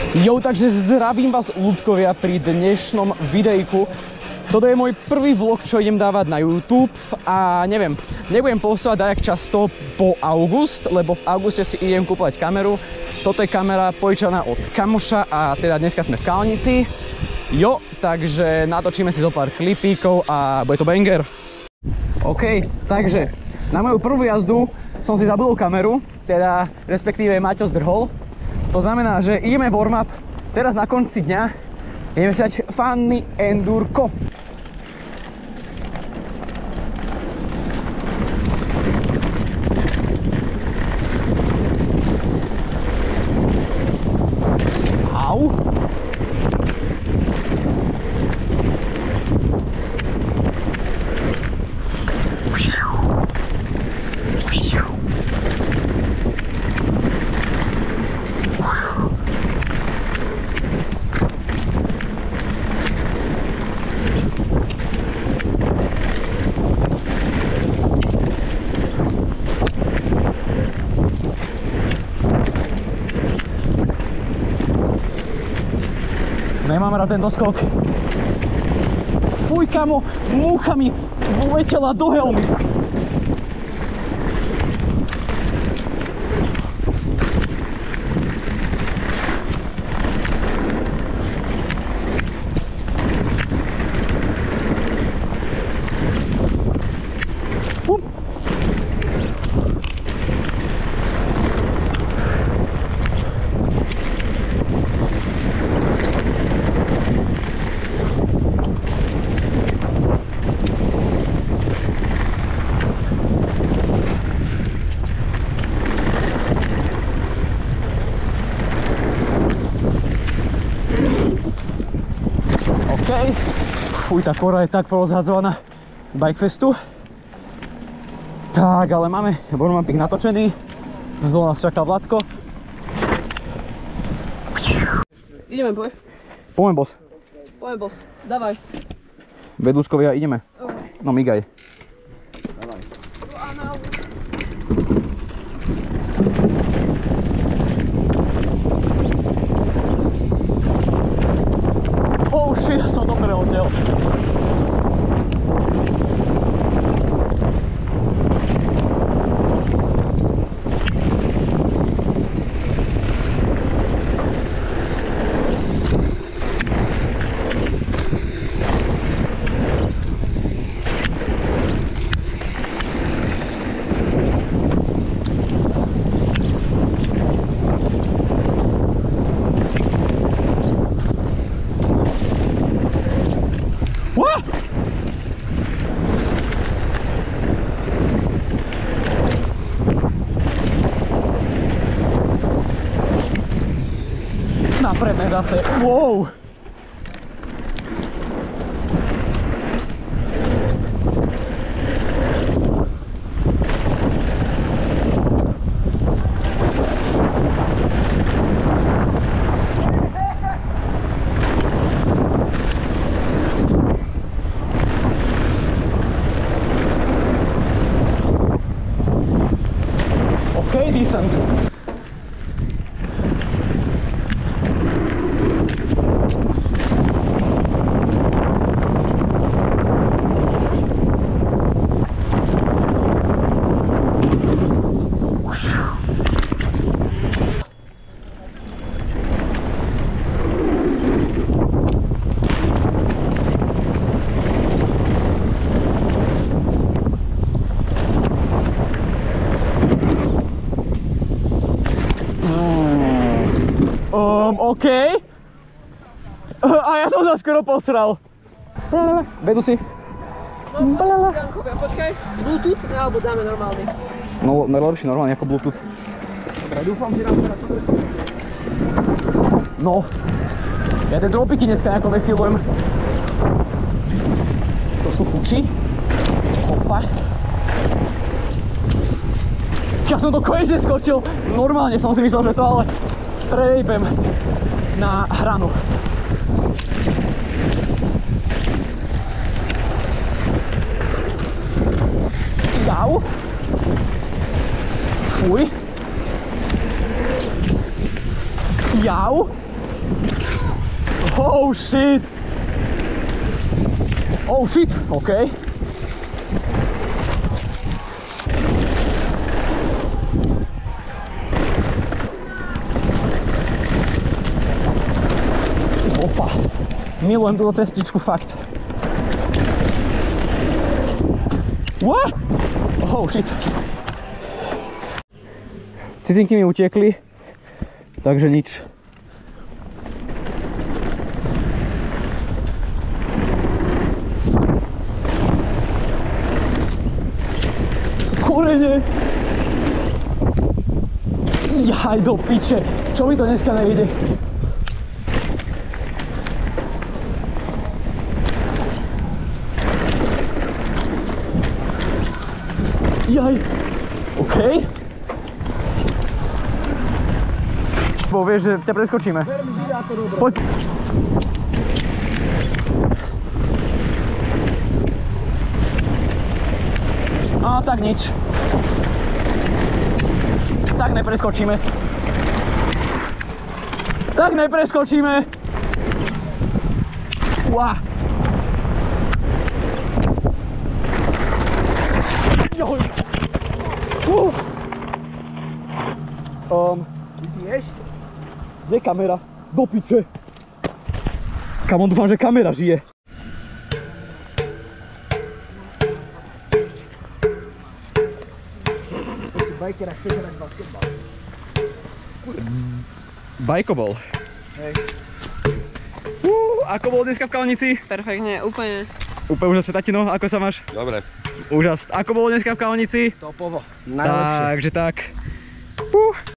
Jo, takže zdravím vás, ľudkovia, pri dnešnom videjku. Toto je môj prvý vlog, čo idem dávať na YouTube a neviem, nebudem postovať tak často po august, lebo v auguste si idem kúpovať kameru. Toto je kamera požičaná od kamoša a teda dneska sme v Kalnici. Jo, takže natočíme si zo pár klipíkov a bude to banger. OK, takže na moju prvú jazdu som si zabudol kameru, teda respektíve Maťo zdrhol. To znamená, že ideme warm-up, teraz na konci dňa ideme si dať funny endurko. Au! Nemám rád tento skok. Fuj, kamo, múcha mi vletela do helmy. Fuj, tá kora je tak porozhadzovaná Bikefestu. Tak, ale máme warm-upík natočený. Zolo nás čaká Vladko. Ideme, boj. Poďme, boss. Poďme, boss. Dávaj. Vedúckovia, ideme. No, migaj. Dávaj. Oh shit, som to preletel. Napredne zase, wow! Okay, decent. OK. A ja som sa skoro posral. Vedúci. Počkaj, Bluetooth alebo dáme normálny? No, najlepšie normálne ako Bluetooth. Dobre, dúfam, že nám teraz to bude. No, ja tie dropiky dneska nejako nefilujem. Trošku fučí. Hopa. Ja som to konečne skočil. Normálne som si myslel, že to ale prejbem na hranu. Jau. Fuj. Jau. Oh shit! Oh shit, OK. Opa, milujem túto cestičku, fakt. What? Oh shit. Cizinky mi utiekli, takže nič. Korene! Jaj do piče, čo mi to dneska nevíde? Jaj, OK. Bo vieš, že ťa preskočíme. Poď. A tak nič. Tak nepreskočíme. Tak nepreskočíme. Uá. Joj. Vidíš? Kde je kamera? Do piče. Kamo, dúfam, že kamera žije. Bajkera chcete hrať basketbal. Bajkobol. Hej. Ako bol dneska v Kalnici? Perfektne, úplne. Úplne úžasne, tatino, ako sa máš? Dobre. Úžas. Ako bolo dneska v Kalnici? Topovo. Najlepšie. Takže tak.